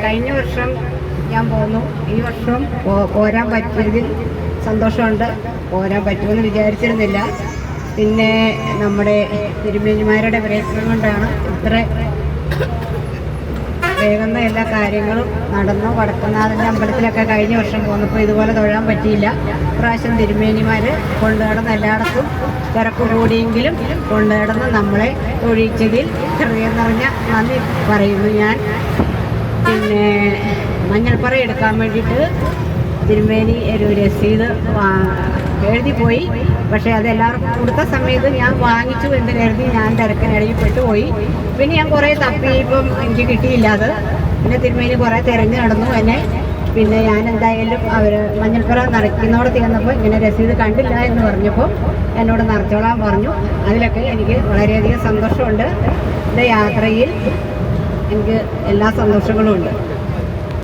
കഴിഞ്ഞ വർഷം ഞാൻ പോന്നു. ഈ വർഷം പോരാൻ പറ്റിയതിൽ സന്തോഷമുണ്ട്. പോരാൻ പറ്റുമെന്ന് വിചാരിച്ചിരുന്നില്ല. പിന്നെ നമ്മുടെ തിരുമേനിമാരുടെ പ്രയത്നം കൊണ്ടാണ് ഇത്ര വേഗം എല്ലാ കാര്യങ്ങളും നടന്നു. വടക്കുന്നാഥൻ്റെ അമ്പലത്തിലൊക്കെ കഴിഞ്ഞ വർഷം പോന്നപ്പോൾ ഇതുപോലെ തൊഴാൻ പറ്റിയില്ല. പ്രാവശ്യം തിരുമേനിമാർ കൊണ്ടുനടന്ന് എല്ലായിടത്തും തിരക്ക് കൂടിയെങ്കിലും കൊണ്ടുനടന്ന് നമ്മളെ തൊഴിച്ചതിൽ ഹൃദയം നിറഞ്ഞ നന്ദി പറയുന്നു ഞാൻ. പിന്നെ മഞ്ഞൾപ്പറ എടുക്കാൻ വേണ്ടിയിട്ട് തിരുമേനി ഒരു രസീത് എഴുതിപ്പോയി. പക്ഷേ അത് എല്ലാവർക്കും കൊടുത്ത സമയത്ത് ഞാൻ വാങ്ങിച്ചു എന്ന് കരുതി ഞാൻ തിരക്കിനിടയിൽ പെട്ടുപോയി. പിന്നെ ഞാൻ കുറേ തപ്പിയപ്പം എനിക്ക് കിട്ടിയില്ല അത്. പിന്നെ തിരുമേനി കുറേ തിരഞ്ഞു നടന്നു എന്നെ. പിന്നെ ഞാൻ എന്തായാലും അവർ മഞ്ഞൾപ്പുറ നിറയ്ക്കുന്നതോടെ തീർന്നപ്പോൾ ഇങ്ങനെ രസീത് കണ്ടില്ല എന്ന് പറഞ്ഞപ്പോൾ എന്നോട് നിറച്ചോളാൻ പറഞ്ഞു. അതിലൊക്കെ എനിക്ക് വളരെയധികം സന്തോഷമുണ്ട്. എൻ്റെ യാത്രയിൽ എനിക്ക് എല്ലാ സന്തോഷങ്ങളും ഉണ്ട്.